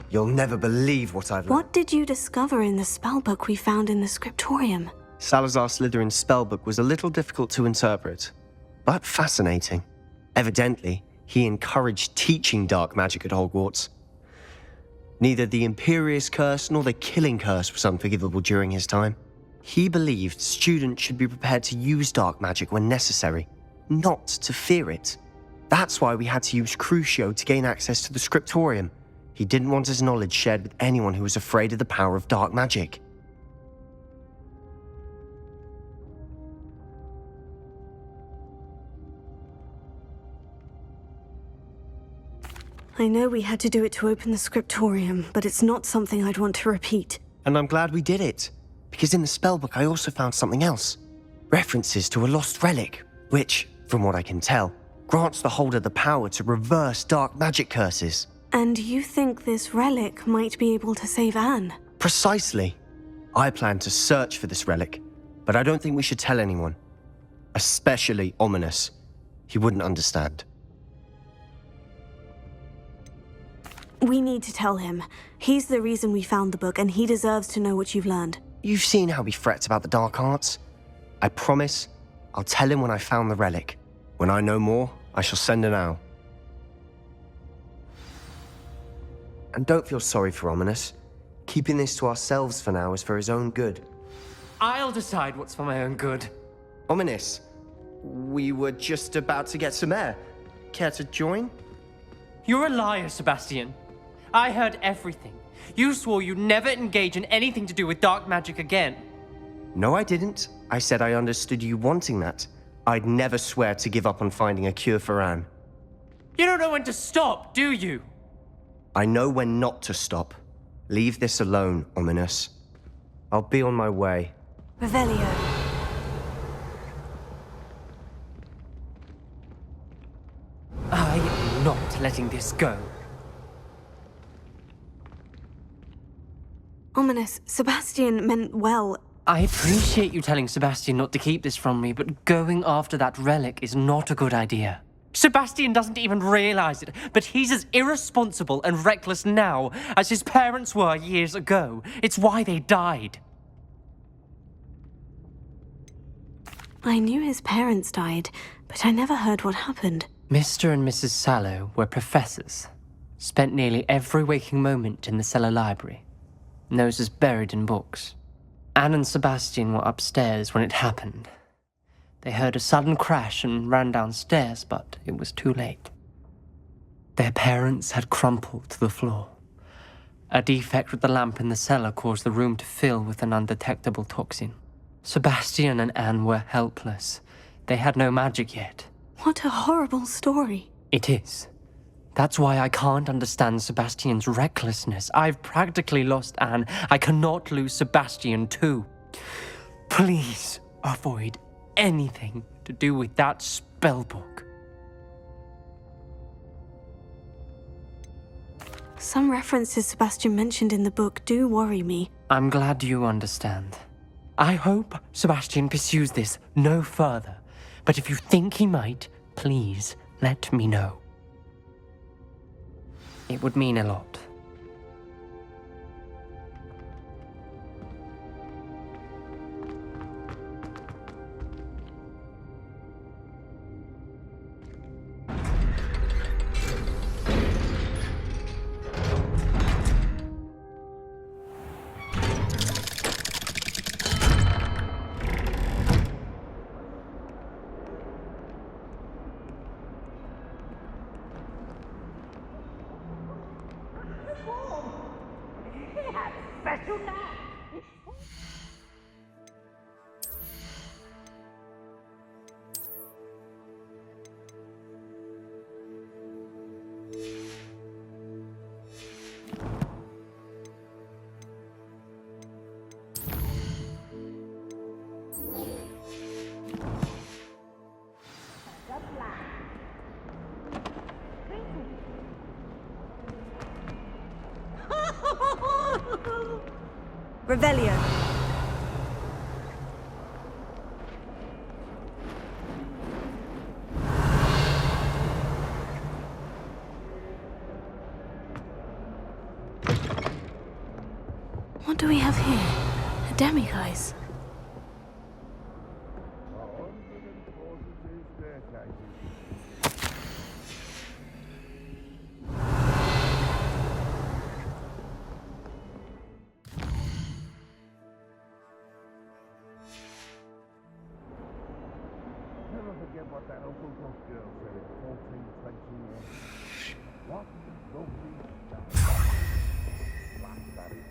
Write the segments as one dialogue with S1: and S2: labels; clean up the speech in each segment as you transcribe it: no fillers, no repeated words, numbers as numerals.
S1: You'll never believe what I've learned.
S2: What did you discover in the spellbook we found in the scriptorium?
S1: Salazar Slytherin's spellbook was a little difficult to interpret, but fascinating. Evidently, he encouraged teaching dark magic at Hogwarts. Neither the Imperious Curse nor the Killing Curse was unforgivable during his time. He believed students should be prepared to use dark magic when necessary, not to fear it. That's why we had to use Crucio to gain access to the scriptorium. He didn't want his knowledge shared with anyone who was afraid of the power of dark magic.
S2: I know we had to do it to open the scriptorium, but it's not something I'd want to repeat.
S1: And I'm glad we did it, because in the spellbook I also found something else. References to a lost relic, which, from what I can tell, grants the holder the power to reverse dark magic curses.
S2: And you think this relic might be able to save Anne?
S1: Precisely. I plan to search for this relic, but I don't think we should tell anyone. Especially Ominous. He wouldn't understand.
S2: We need to tell him. He's the reason we found the book, and he deserves to know what you've learned.
S1: You've seen how he frets about the dark arts. I promise I'll tell him when I found the relic. When I know more, I shall send an owl. And don't feel sorry for Ominous. Keeping this to ourselves for now is for his own good.
S3: I'll decide what's for my own good.
S1: Ominous, we were just about to get some air. Care to join?
S3: You're a liar, Sebastian. I heard everything. You swore you'd never engage in anything to do with dark magic again.
S1: No, I didn't. I said I understood you wanting that. I'd never swear to give up on finding a cure for Anne.
S3: You don't know when to stop, do you?
S1: I know when not to stop. Leave this alone, Ominous. I'll be on my way.
S2: Revelio.
S3: I am not letting this go.
S2: Ominous, Sebastian meant well.
S3: I appreciate you telling Sebastian not to keep this from me, but going after that relic is not a good idea. Sebastian doesn't even realize it, but he's as irresponsible and reckless now as his parents were years ago. It's why they died.
S2: I knew his parents died, but I never heard what happened.
S3: Mr. and Mrs. Sallow were professors. Spent nearly every waking moment in the cellar library. Noses buried in books. Anne and Sebastian were upstairs when it happened. They heard a sudden crash and ran downstairs, but it was too late. Their parents had crumpled to the floor. A defect with the lamp in the cellar caused the room to fill with an undetectable toxin. Sebastian and Anne were helpless. They had no magic yet.
S2: What a horrible story.
S3: It is. That's why I can't understand Sebastian's recklessness. I've practically lost Anne. I cannot lose Sebastian too. Please avoid anything to do with that spellbook.
S2: Some references Sebastian mentioned in the book do worry me.
S3: I'm glad you understand. I hope Sebastian pursues this no further. But if you think he might, please let me know. It would mean a lot.
S2: Revelio. What do we have here? A demiguise.
S4: Never forget what that Uncle Buck girl said in 1421. What? Nobody? Laugh at it.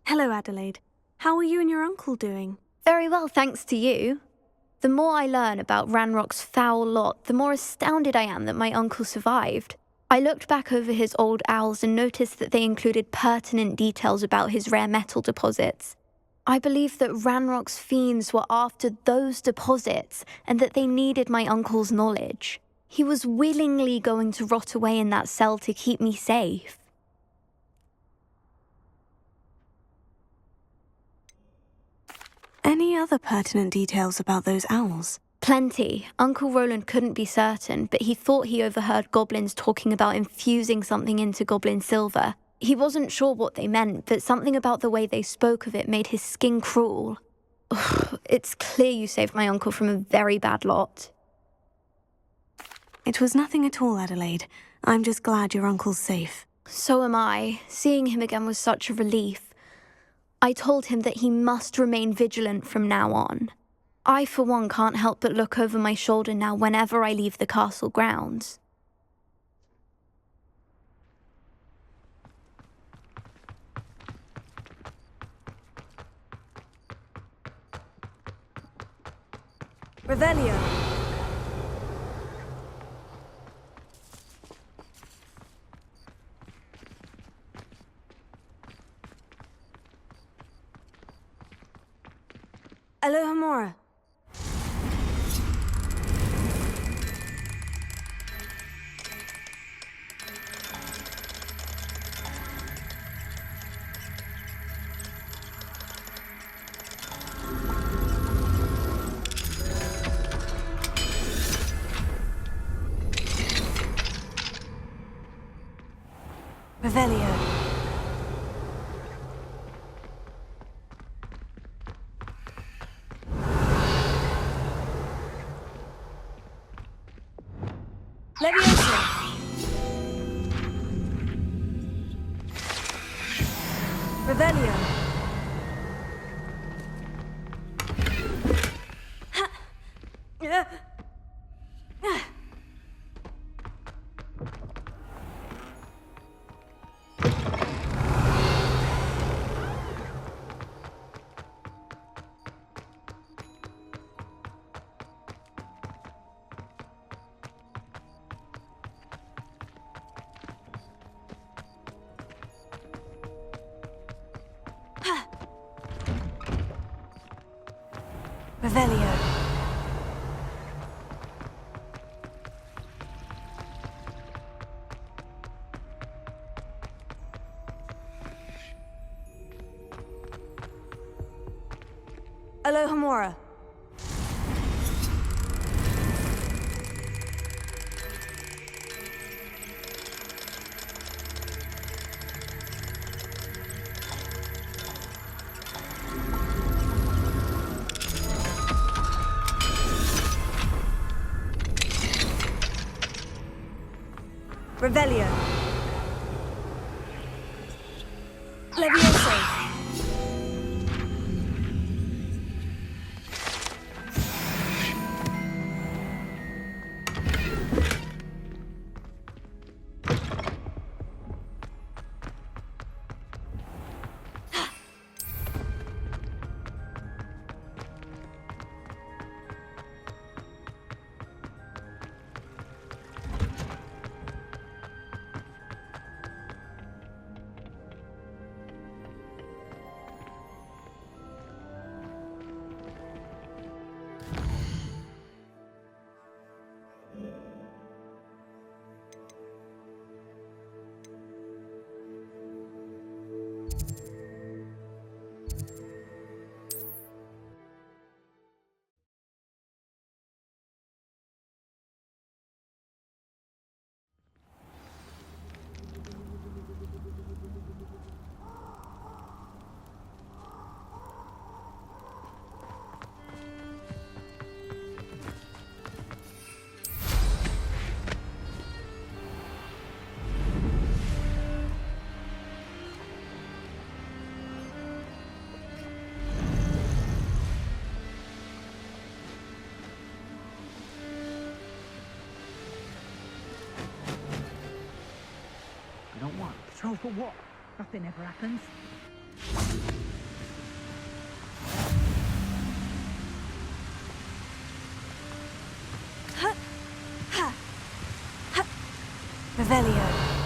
S2: Hello, Adelaide. How are you and your uncle doing?
S5: Very well, thanks to you. The more I learn about Ranrock's foul lot, the more astounded I am that my uncle survived. I looked back over his old owls and noticed that they included pertinent details about his rare metal deposits. I believe that Ranrock's fiends were after those deposits and that they needed my uncle's knowledge. He was willingly going to rot away in that cell to keep me safe.
S2: Any other pertinent details about those owls?
S5: Plenty. Uncle Roland couldn't be certain, but he thought he overheard goblins talking about infusing something into goblin silver. He wasn't sure what they meant, but something about the way they spoke of it made his skin crawl. Ugh, it's clear you saved my uncle from a very bad lot.
S2: It was nothing at all, Adelaide. I'm just glad your uncle's safe.
S5: So am I. Seeing him again was such a relief. I told him that he must remain vigilant from now on. I, for one, can't help but look over my shoulder now whenever I leave the castle grounds.
S2: Revelio! Alohomora. Revelio. Leviosa! Revelio! Revelio. Alohomora. Revelio. Leviosa.
S6: Troll for what? Nothing ever happens.
S2: Revelio.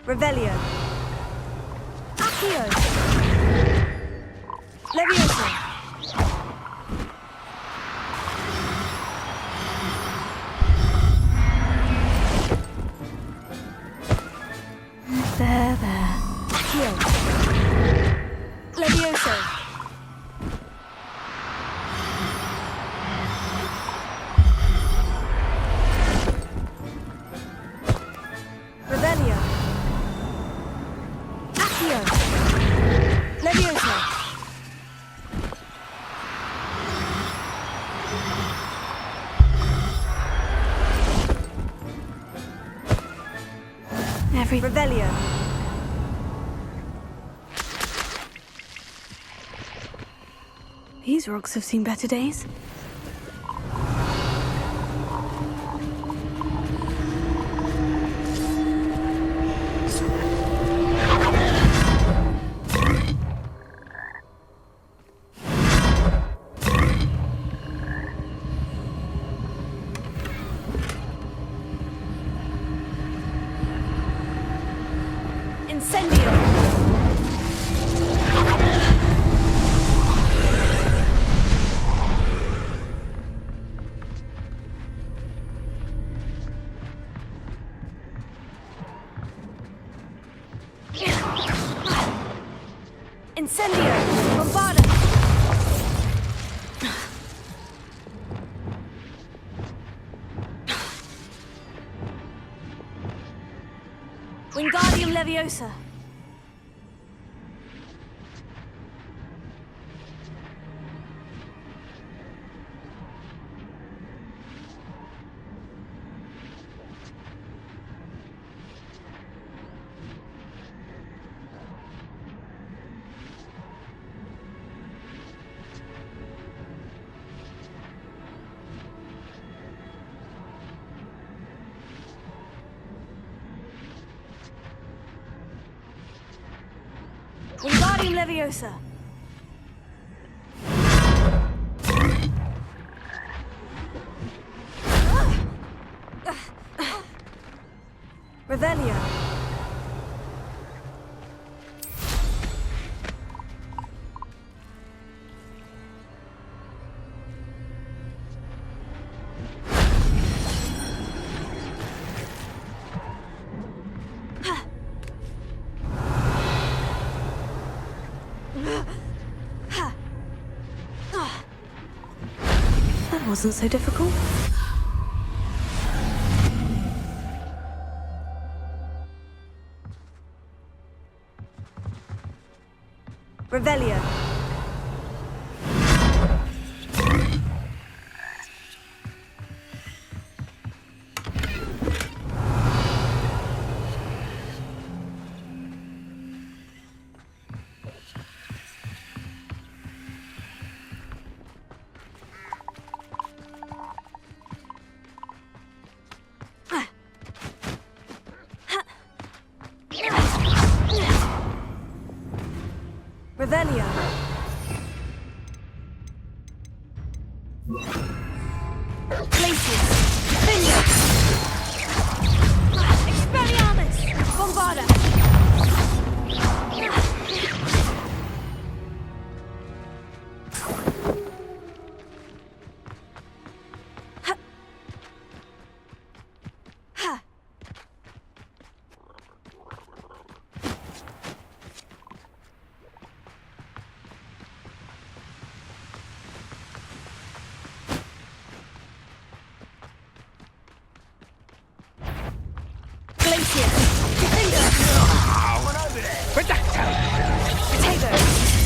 S2: Revelio. Accio. Levioso. There. Accio. Levioso. Revelio. Accio. Levioso. Revelio. These rocks have seen better days. Incendio! Incendio! Bombarda! Wingardium Leviosa! Wingardium Leviosa! Revelio! That wasn't so difficult. Revelio. Revelio. Glacius. Vineyard. Expelliarmus. Bombarda.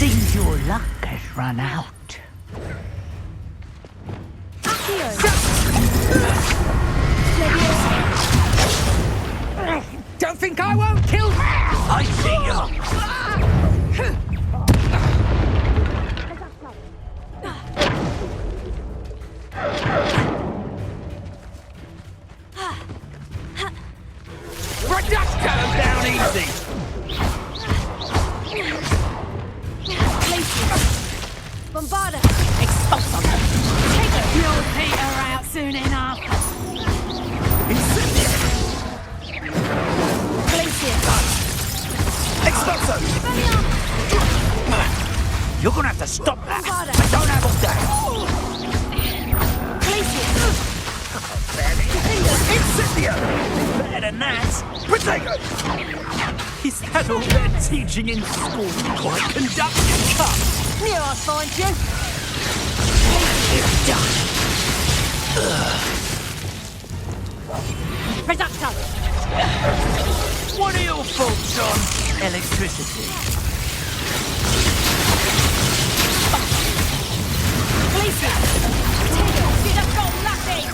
S6: Seems your luck has run out.
S2: Accio. Leviosa.
S6: don't think I won't kill you!
S7: I see you! Reducto down easy!
S2: Bombarda!
S6: Expulso! Take it! You'll peter out soon enough!
S7: Expulso! You're gonna have to stop that!
S2: Bombarda.
S7: I don't have all day! Incendio! Better than that! Protego! Is that all they're teaching in school? Quite conducting cup!
S6: Knew I'd find you!
S7: It's done!
S6: Reducto!
S7: What are your thoughts on electricity?
S6: Police! You'd have got nothing!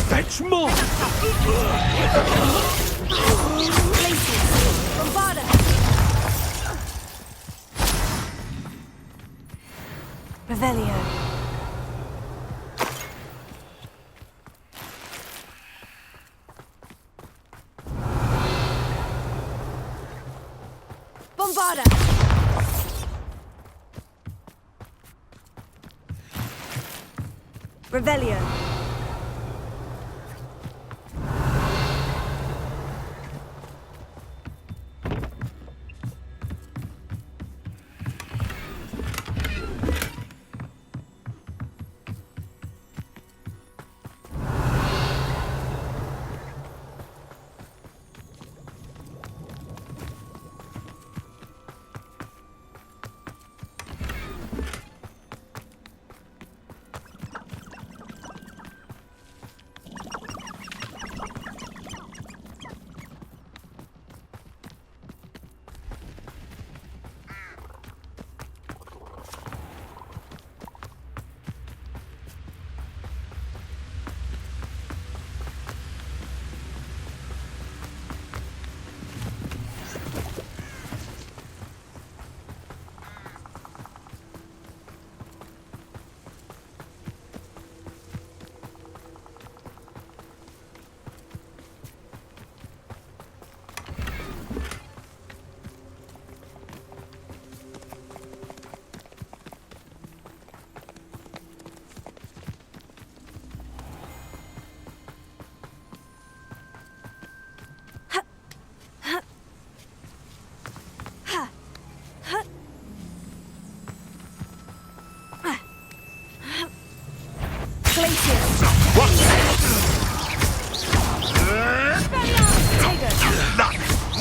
S7: Fetch more!
S2: Bombarda! Revelio. Bombarda! Revelio.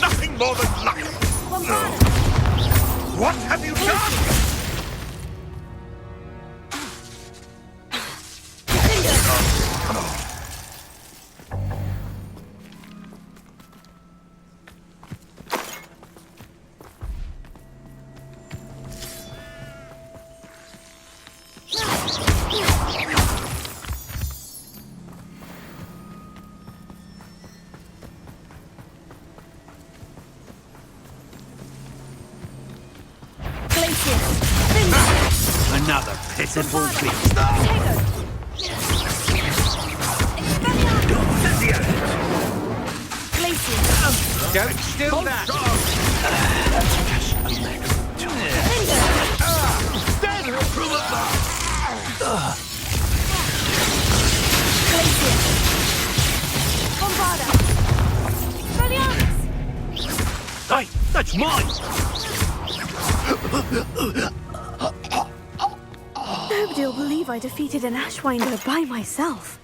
S4: Nothing more than luck. What have you done?
S7: Another pitiful beast.
S8: Don't steal that!
S7: Hey, that's mine!
S2: Nobody will believe I defeated an Ashwinder by myself.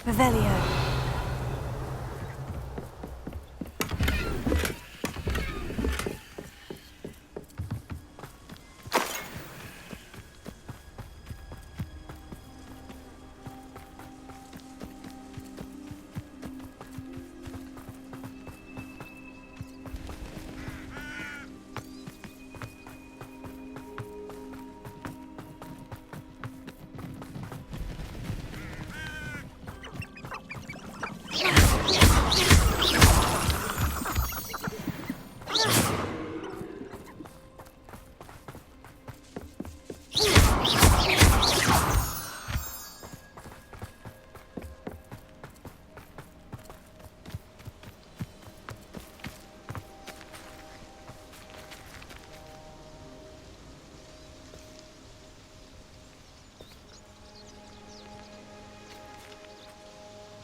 S2: Revelio.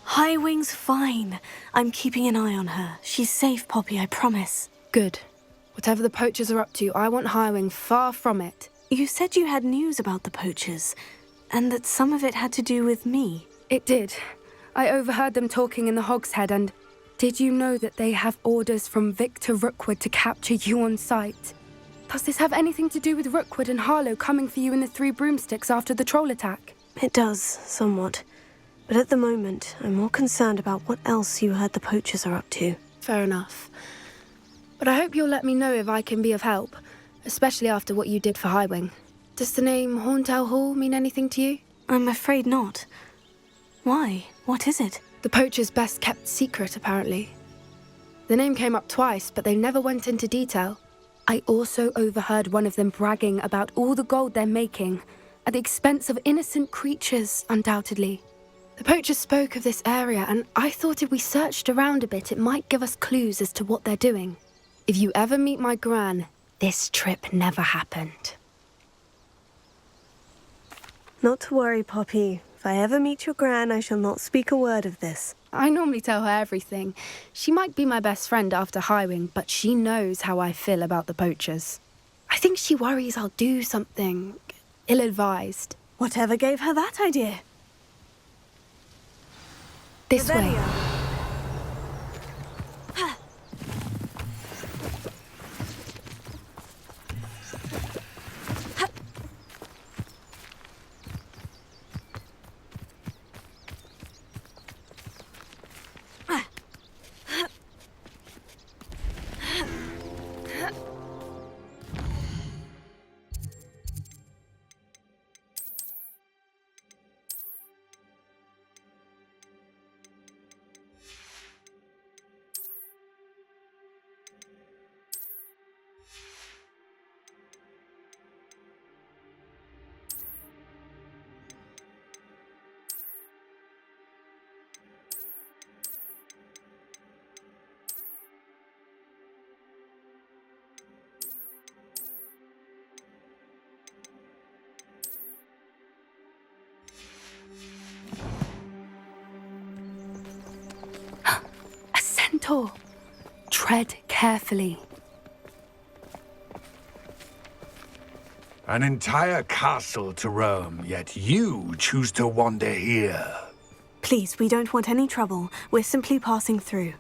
S2: Highwing's fine. I'm keeping an eye on her. She's safe, Poppy, I promise.
S9: Good. Whatever the poachers are up to, I want Highwing far from it.
S2: You said you had news about the poachers, and that some of it had to do with me.
S9: It did. I overheard them talking in the Hogshead, and did you know that they have orders from Victor Rookwood to capture you on sight? Does this have anything to do with Rookwood and Harlow coming for you in the Three Broomsticks after the troll attack?
S2: It does, somewhat. But at the moment, I'm more concerned about what else you heard the poachers are up to.
S9: Fair enough. But I hope you'll let me know if I can be of help, especially after what you did for Highwing. Does the name Horntow Hall mean anything to you?
S2: I'm afraid not. Why? What is it?
S9: The poachers' best kept secret, apparently. The name came up twice, but they never went into detail. I also overheard one of them bragging about all the gold they're making, at the expense of innocent creatures, undoubtedly. The poachers spoke of this area, and I thought if we searched around a bit, it might give us clues as to what they're doing. If you ever meet my gran, this trip never happened.
S2: Not to worry, Poppy. If I ever meet your gran, I shall not speak a word of this.
S9: I normally tell her everything. She might be my best friend after Highwing, but she knows how I feel about the poachers. I think she worries I'll do something ill-advised.
S2: Whatever gave her that idea?
S9: This way.
S2: Revelio.
S9: Centaur. Tread carefully.
S10: An entire castle to roam, yet you choose to wander here.
S2: Please, we don't want any trouble. We're simply passing through.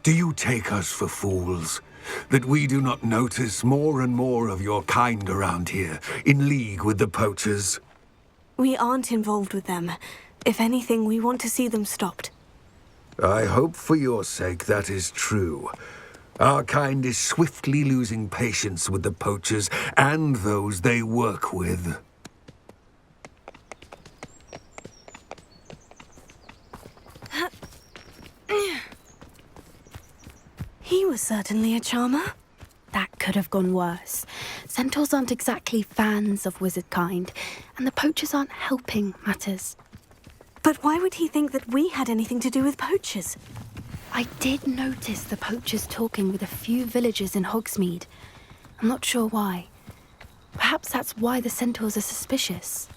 S10: Do you take us for fools? That we do not notice more and more of your kind around here, in league with the poachers?
S2: We aren't involved with them. If anything, we want to see them stopped.
S10: I hope for your sake that is true. Our kind is swiftly losing patience with the poachers and those they work with.
S2: He was certainly a charmer.
S9: That could have gone worse. Centaurs aren't exactly fans of wizard kind, and the poachers aren't helping matters.
S2: But why would he think that we had anything to do with poachers?
S9: I did notice the poachers talking with a few villagers in Hogsmeade. I'm not sure why. Perhaps that's why the centaurs are suspicious.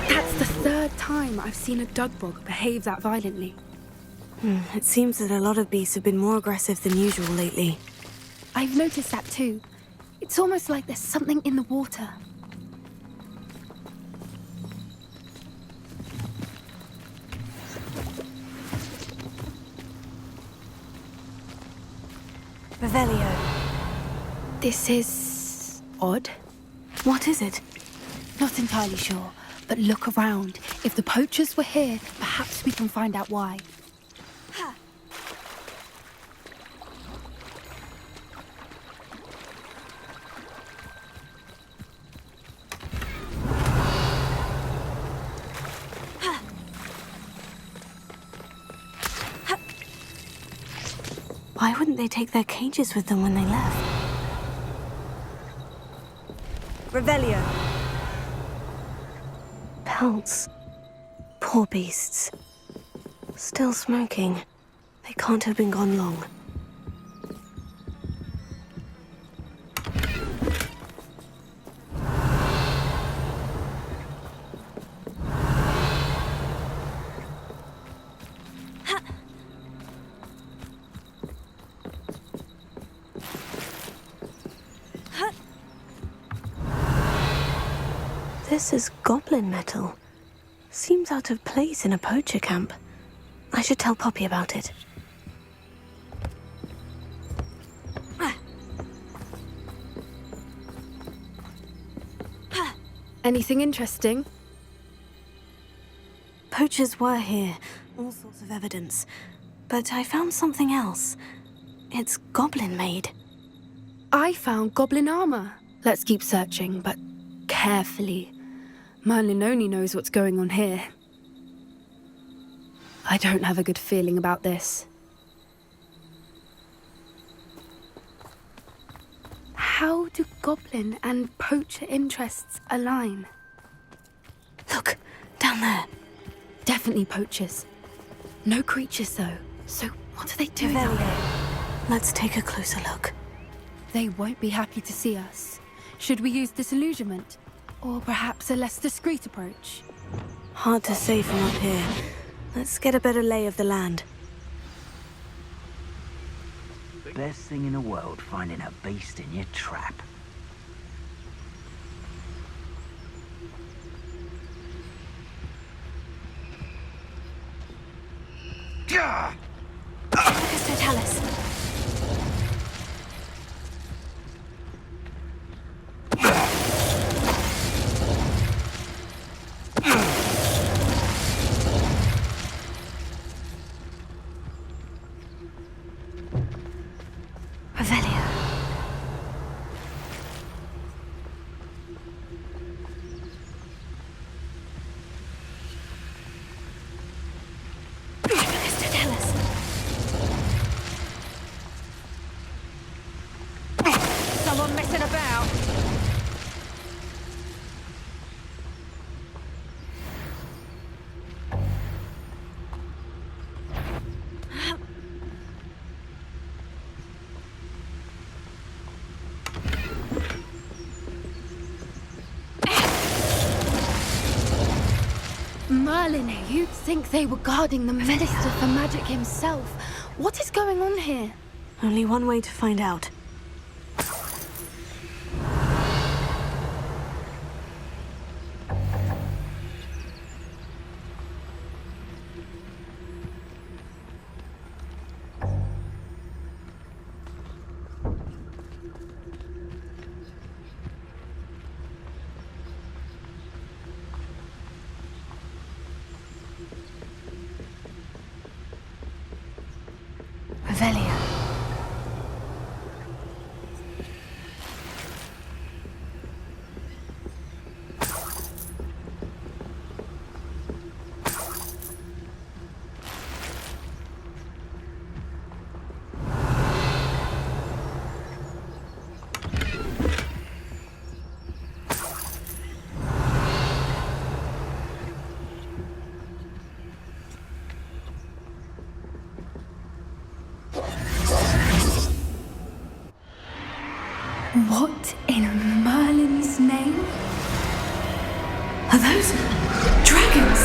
S9: That's the third time I've seen a dugbog behave that violently.
S2: It seems that a lot of beasts have been more aggressive than usual lately.
S9: I've noticed that too. It's almost like there's something in the water.
S2: Revelio.
S9: This is odd.
S2: What is it?
S9: Not entirely sure, but look around. If the poachers were here, perhaps we can find out why.
S2: Why wouldn't they take their cages with them when they left? Revelio. Pelts. Poor beasts. Still smoking. They can't have been gone long. This is goblin metal. Seems out of place in a poacher camp. I should tell Poppy about it.
S9: Anything interesting?
S2: Poachers were here. All sorts of evidence. But I found something else. It's goblin-made.
S9: I found goblin armor. Let's keep searching, but carefully. Merlin only knows what's going on here. I don't have a good feeling about this. How do goblin and poacher interests align?
S2: Look, down there.
S9: Definitely poachers. No creatures, though. So what are they doing out there?
S2: Let's take a closer look.
S9: They won't be happy to see us. Should we use disillusionment? Or perhaps a less discreet approach?
S2: Hard to say from up here. Let's get a better lay of the land.
S7: Best thing in the world, finding a beast in your trap.
S2: Aristotelis. Revelio. Aristotelis.
S6: Someone messing about.
S9: Merlin, you'd think they were guarding the Minister for Magic himself. What is going on here?
S2: Only one way to find out. Revelio.
S9: What in Merlin's name?
S2: Are those dragons?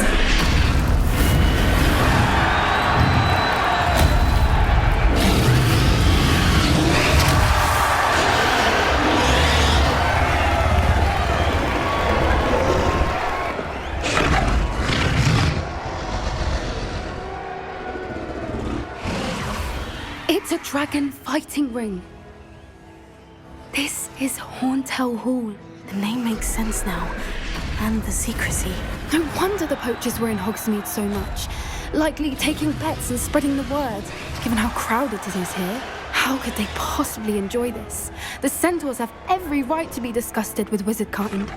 S9: dragon fighting ring. This is Hauntel Hall.
S2: The name makes sense now. And the secrecy.
S9: No wonder the poachers were in Hogsmeade so much. Likely taking bets and spreading the word, given how crowded it is here. How could they possibly enjoy this? The centaurs have every right to be disgusted with wizard kind.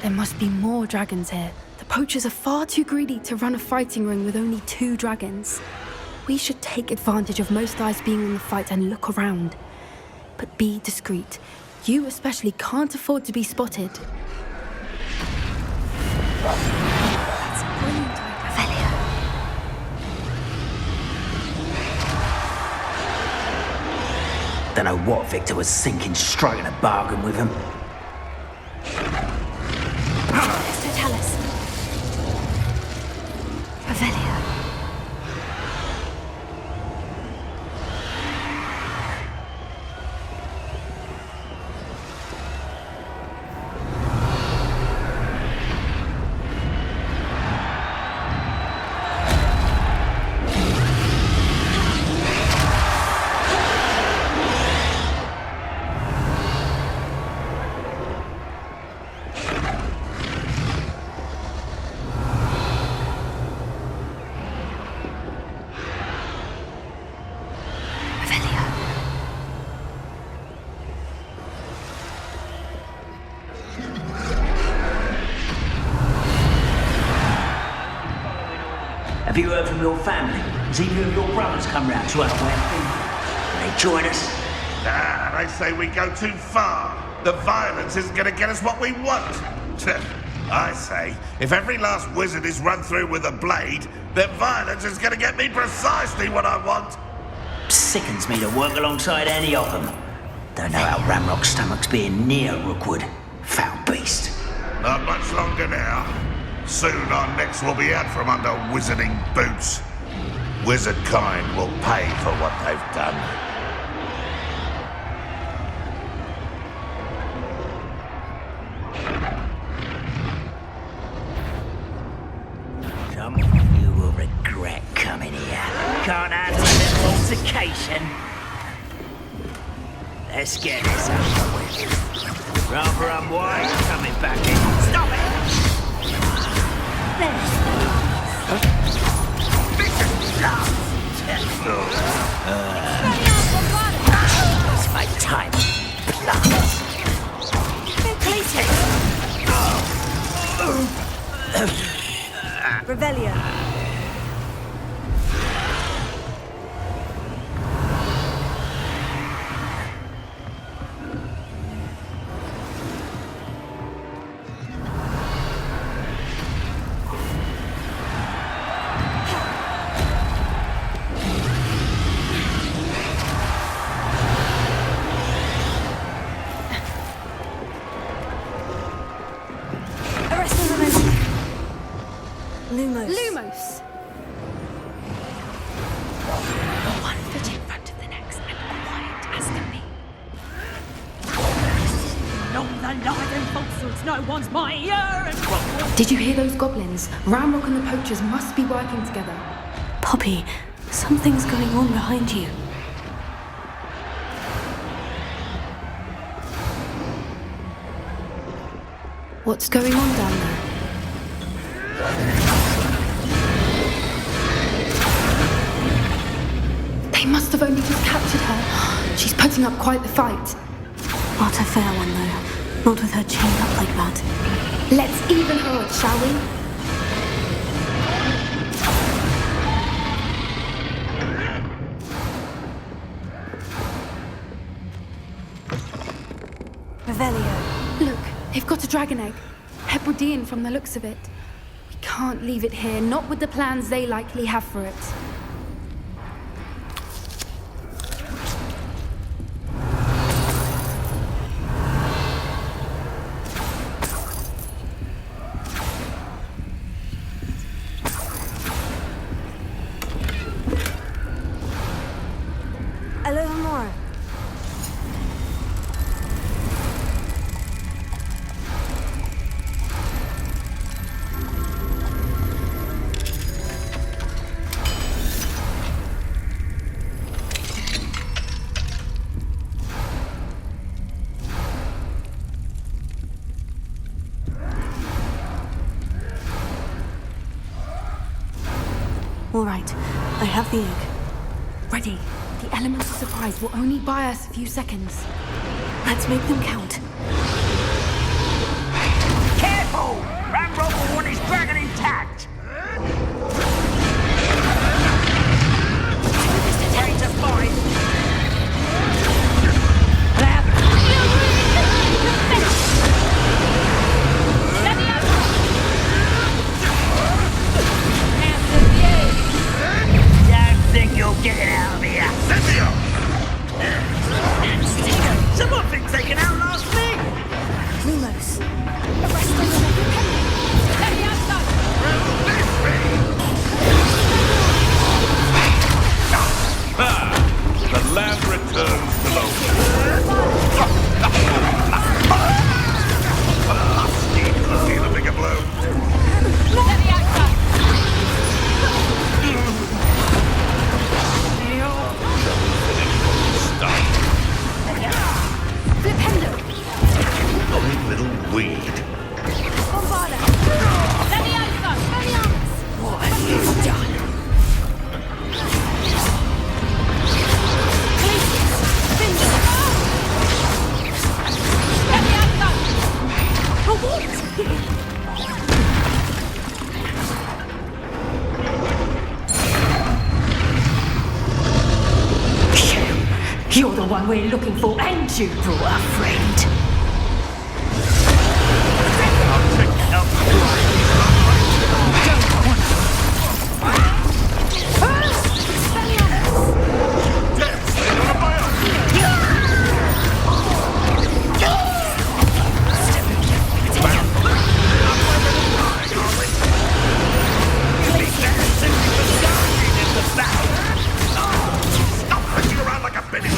S9: There must be more dragons here. The poachers are far too greedy to run a fighting ring with only 2 dragons. We should take advantage of most eyes being on the fight and look around. But be discreet. You especially can't afford to be spotted.
S2: That's a brilliant idea.
S7: Don't know what Victor was thinking, striking a bargain with him.
S2: Mr. Tallis. Revelio.
S7: Have you heard from your family? Has either of your brothers come round to our wedding? Will they join us?
S4: They say we go too far. The violence isn't going to get us what we want. I say, if every last wizard is run through with a blade, then violence is going to get me precisely what I want.
S7: Sickens me to work alongside any of them. Don't know how Ramrock's stomach's being near Rookwood. Foul beast.
S4: Not much longer now. Soon our necks will be out from under wizarding boots. Wizard kind will pay for what they've done.
S7: Some of you will regret coming here. Can't handle a little altercation. Let's get this over with. Rather unwise coming back in. Stop it! It's my time.
S2: Revelio. Lumos.
S9: Lumos!
S2: One foot in front of the next and quiet as can be.
S6: Not the lying falsehoods, no one's my ear and
S9: Did you hear those goblins? Ramrock and the poachers must be working together.
S2: Poppy, something's going on behind you.
S9: What's going on down there? They must have only just captured her. She's putting up quite the fight.
S2: Not a fair one, though. Not with her chained up like that.
S9: Let's even her up, shall we?
S2: Revelio.
S9: Look, they've got a dragon egg. Hebridean from the looks of it. We can't leave it here, not with the plans they likely have for it.
S2: A little more. All right, I have the egg.
S9: Ready. The element of surprise will only buy us a few seconds.
S2: Let's make them count.
S7: Careful! Ramrock will want his dragon intact! Ready to fight! Don't think you'll get it out of here! Someone thinks they can outlast me!
S2: Lumos.
S4: The land returns to the see the bigger blow. Annoying little weed.
S7: What have you done?
S6: You're the one we're looking for, and you brought a friend.
S7: I'll take help.
S4: Stop pushing around like a penny.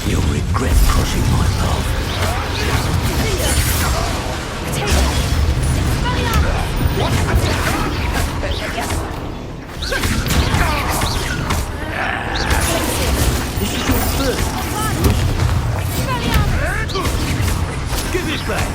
S7: You'll regret crossing my path. This is your first. Give it back.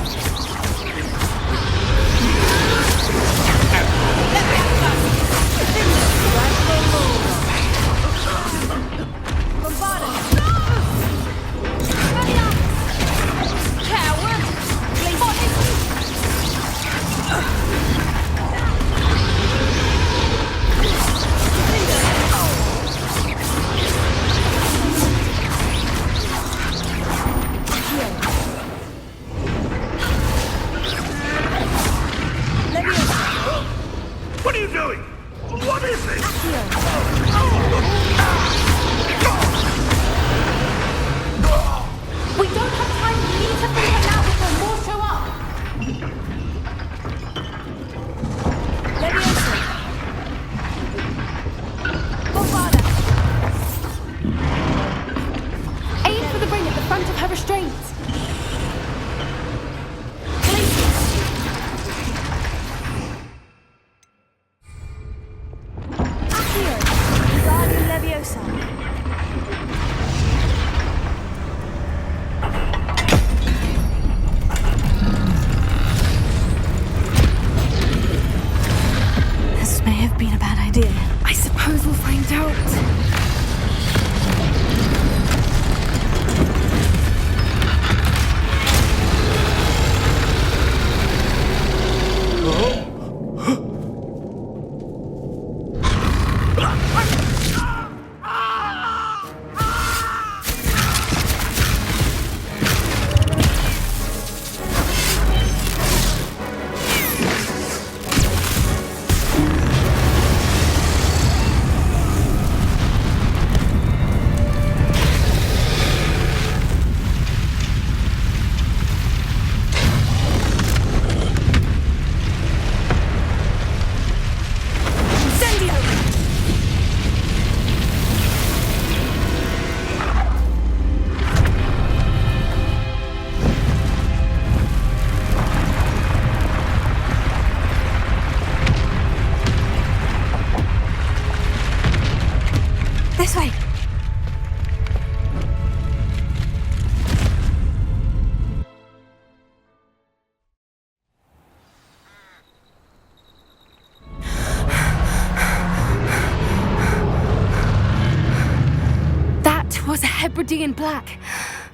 S9: Hebridean black.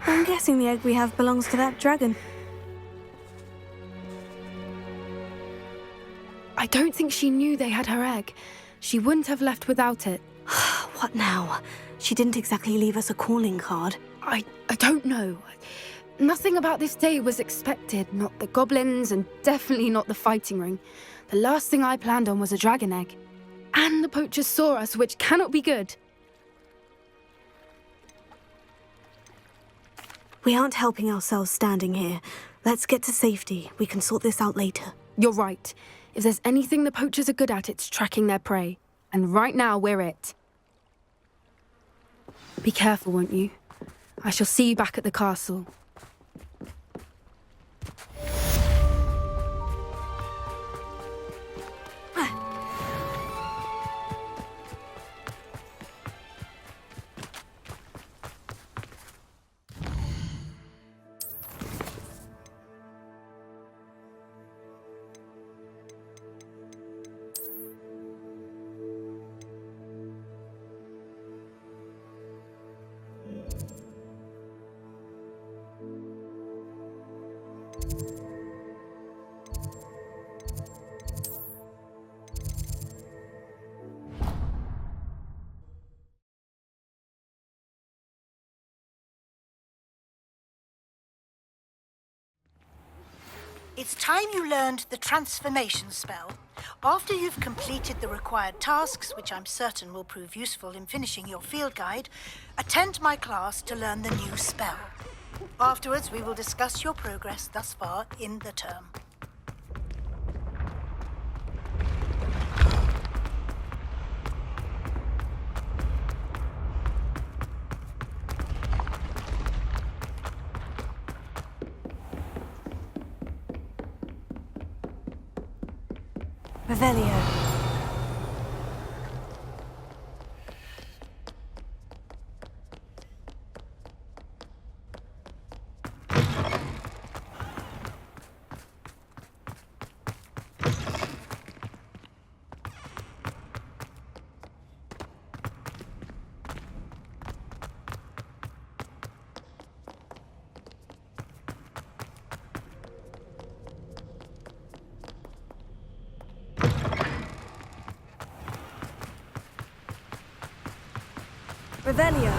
S2: I'm guessing the egg we have belongs to that dragon.
S9: I don't think she knew they had her egg. She wouldn't have left without it.
S2: What now? She didn't exactly leave us a calling card.
S9: I don't know. Nothing about this day was expected. Not the goblins, and definitely not the fighting ring. The last thing I planned on was a dragon egg. And the poachers saw us, which cannot be good.
S2: We aren't helping ourselves standing here. Let's get to safety. We can sort this out later.
S9: You're right. If there's anything the poachers are good at, it's tracking their prey. And right now, we're it. Be careful, won't you? I shall see you back at the castle.
S11: It's time you learned the transformation spell. After you've completed the required tasks, which I'm certain will prove useful in finishing your field guide, attend my class to learn the new spell. Afterwards, we will discuss your progress thus far in the term.
S2: Revelio. Revelio.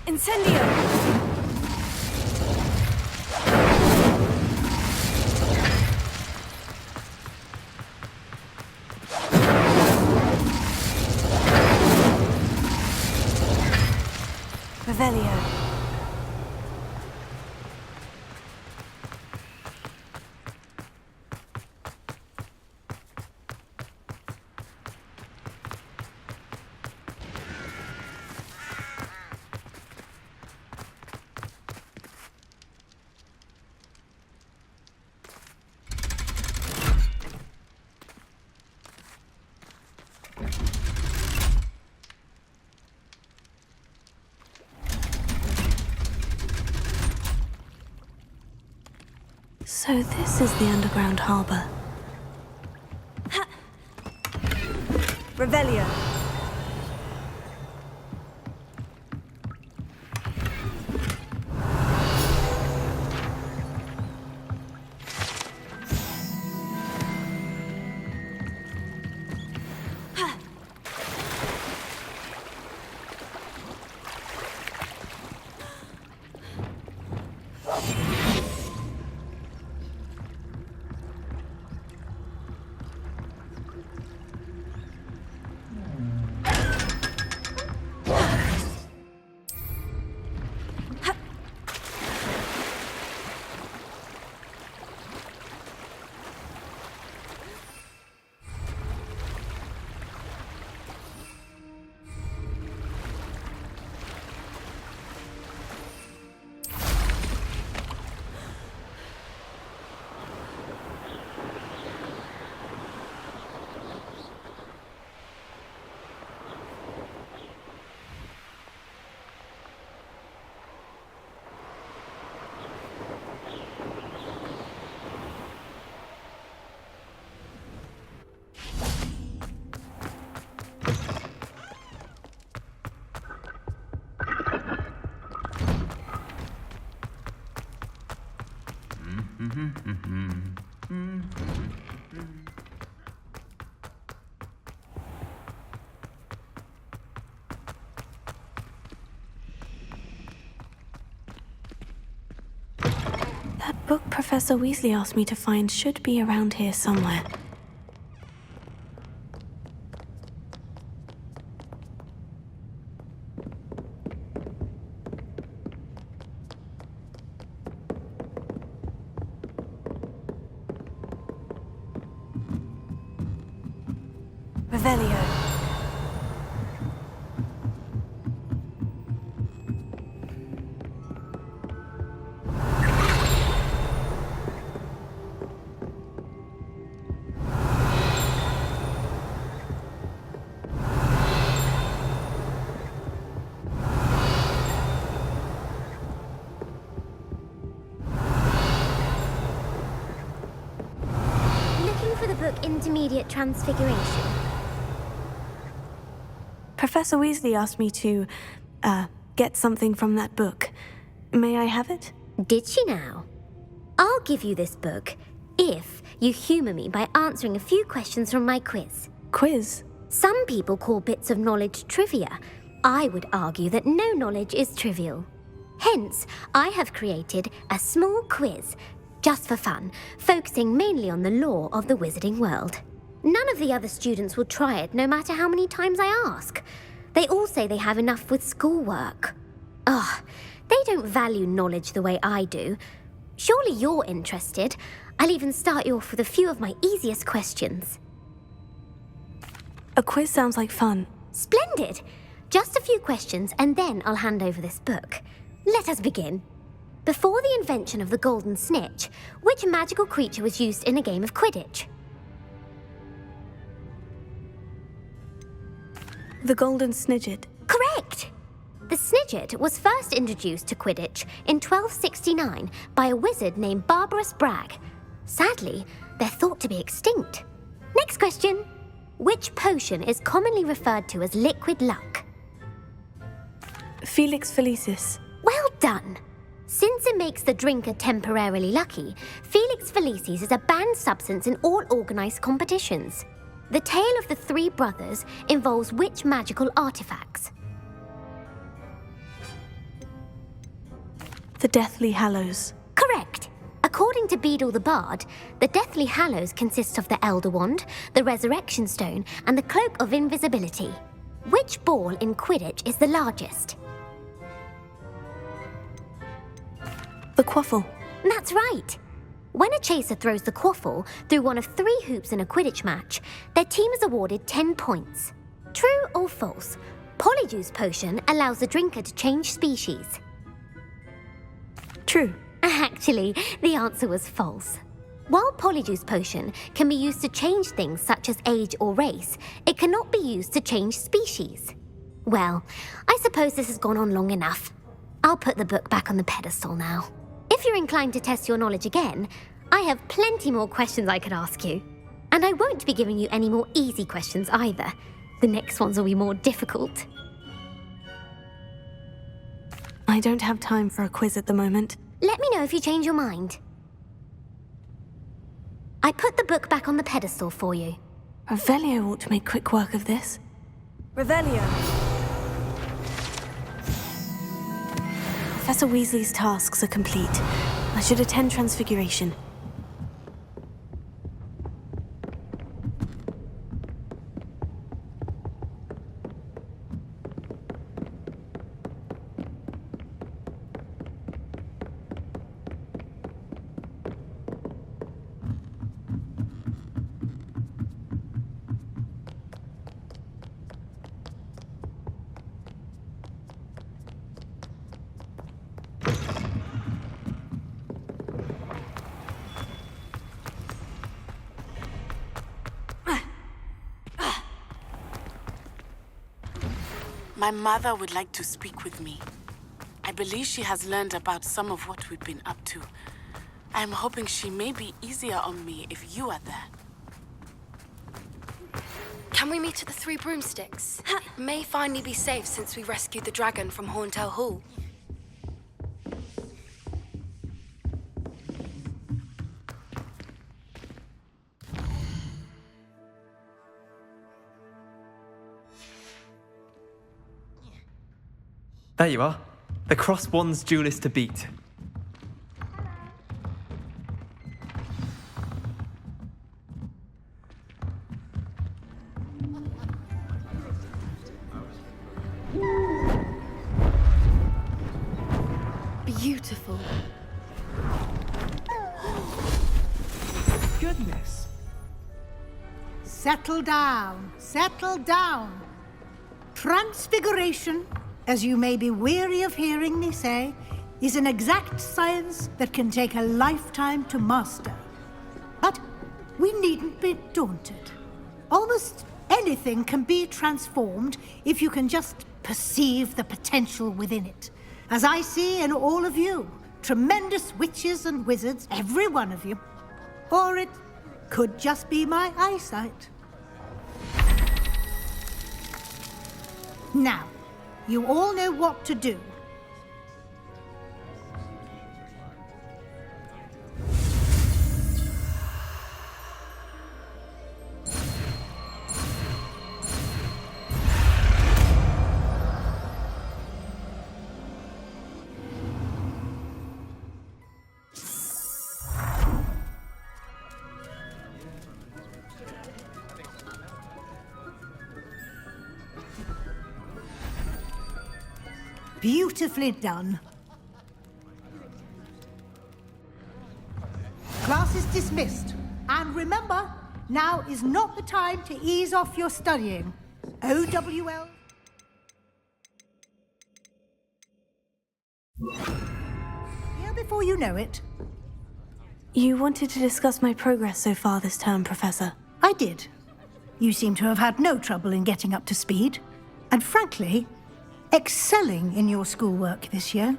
S2: Incendio! Revelio. So this is the underground harbor. Revelio. That book Professor Weasley asked me to find should be around here somewhere. Revelio.
S12: Looking for the book Intermediate Transfiguration.
S2: Professor Weasley asked me to, get something from that book. May I have it?
S12: Did she now? I'll give you this book if you humour me by answering a few questions from my quiz.
S2: Quiz?
S12: Some people call bits of knowledge trivia. I would argue that no knowledge is trivial. Hence, I have created a small quiz, just for fun, focusing mainly on the lore of the wizarding world. None of the other students will try it, no matter how many times I ask. They all say they have enough with schoolwork. Ugh, they don't value knowledge the way I do. Surely you're interested. I'll even start you off with a few of my easiest questions.
S2: A quiz sounds like fun.
S12: Splendid! Just a few questions, and then I'll hand over this book. Let us begin. Before the invention of the golden snitch, which magical creature was used in a game of Quidditch?
S2: The Golden Snidget.
S12: Correct! The Snidget was first introduced to Quidditch in 1269 by a wizard named Barbarous Bragg. Sadly, they're thought to be extinct. Next question. Which potion is commonly referred to as liquid luck?
S2: Felix Felicis.
S12: Well done! Since it makes the drinker temporarily lucky, Felix Felicis is a banned substance in all organised competitions. The tale of the three brothers involves which magical artifacts?
S2: The Deathly Hallows.
S12: Correct! According to Beedle the Bard, the Deathly Hallows consists of the Elder Wand, the Resurrection Stone, and the Cloak of Invisibility. Which ball in Quidditch is the largest?
S2: The Quaffle.
S12: That's right! When a chaser throws the quaffle through one of 3 hoops in a Quidditch match, their team is awarded 10 points. True or false? Polyjuice Potion allows the drinker to change species.
S2: True.
S12: Actually, the answer was false. While Polyjuice Potion can be used to change things such as age or race, it cannot be used to change species. Well, I suppose this has gone on long enough. I'll put the book back on the pedestal now. If you're inclined to test your knowledge again, I have plenty more questions I could ask you. And I won't be giving you any more easy questions either. The next ones will be more difficult.
S2: I don't have time for a quiz at the moment.
S12: Let me know if you change your mind. I put the book back on the pedestal for you.
S2: Revelio ought to make quick work of this. Revelio! Professor Weasley's tasks are complete. I should attend Transfiguration.
S13: My mother would like to speak with me. I believe she has learned about some of what we've been up to. I'm hoping she may be easier on me if you are there.
S9: Can we meet at the Three Broomsticks? It may finally be safe since we rescued the dragon from Horntail Hall.
S14: There you are. The Cross Wands duelist to beat.
S9: Beautiful.
S7: Goodness.
S11: Settle down, settle down. Transfiguration, as you may be weary of hearing me say, is an exact science that can take a lifetime to master. But we needn't be daunted. Almost anything can be transformed if you can just perceive the potential within it. As I see in all of you, tremendous witches and wizards, every one of you. Or it could just be my eyesight. Now, you all know what to do. Beautifully done. Class is dismissed. And remember, now is not the time to ease off your studying. OWL. Here before you know it.
S2: You wanted to discuss my progress so far this term, Professor.
S11: I did. You seem to have had no trouble in getting up to speed. And frankly, excelling in your schoolwork this year.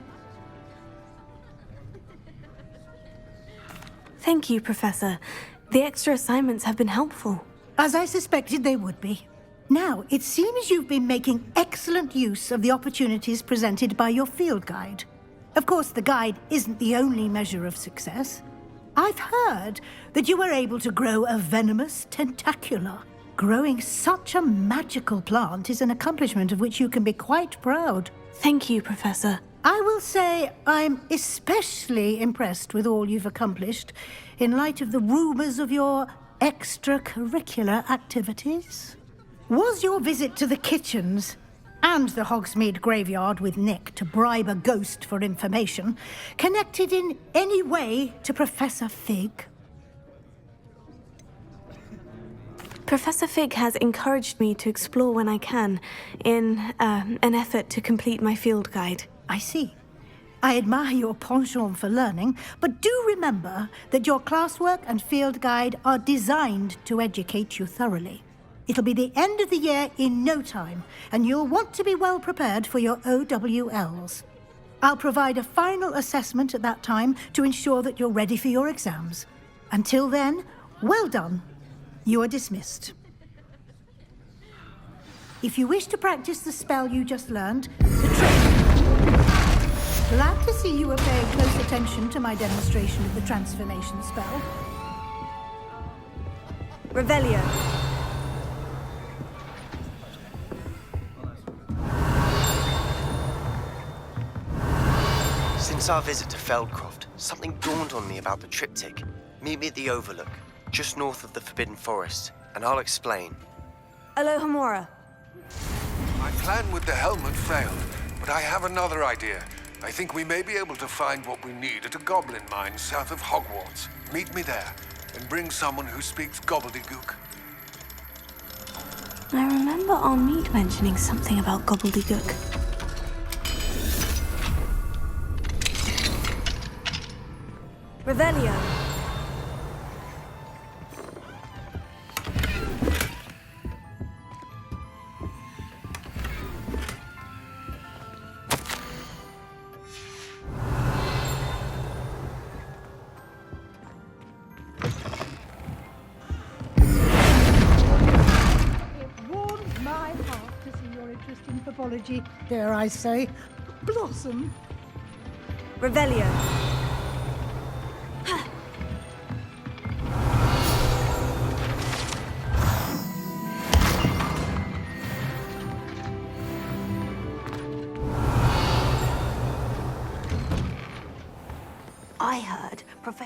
S2: Thank you, Professor. The extra assignments have been helpful.
S11: As I suspected they would be. Now, it seems you've been making excellent use of the opportunities presented by your field guide. Of course, the guide isn't the only measure of success. I've heard that you were able to grow a venomous tentacula. Growing such a magical plant is an accomplishment of which you can be quite proud.
S2: Thank you, Professor.
S11: I will say I'm especially impressed with all you've accomplished in light of the rumors of your extracurricular activities. Was your visit to the kitchens and the Hogsmeade graveyard with Nick to bribe a ghost for information connected in any way to Professor Fig?
S2: Professor Fig has encouraged me to explore when I can, in an effort to complete my field guide.
S11: I see. I admire your penchant for learning, but do remember that your classwork and field guide are designed to educate you thoroughly. It'll be the end of the year in no time, and you'll want to be well prepared for your OWLs. I'll provide a final assessment at that time to ensure that you're ready for your exams. Until then, well done. You are dismissed. If you wish to practice the spell you just learned, glad to see you are paying close attention to my demonstration of the transformation spell.
S2: Revelio.
S1: Since our visit to Feldcroft, something dawned on me about the triptych. Meet me at the Overlook, just north of the Forbidden Forest, and I'll explain.
S2: Alohomora.
S10: My plan with the helmet failed, but I have another idea. I think we may be able to find what we need at a goblin mine south of Hogwarts. Meet me there, and bring someone who speaks gobbledygook.
S2: I remember Armide mentioning something about gobbledygook. Revelio.
S11: Pathology, dare I say, blossom.
S2: Revelio.
S15: I heard Professor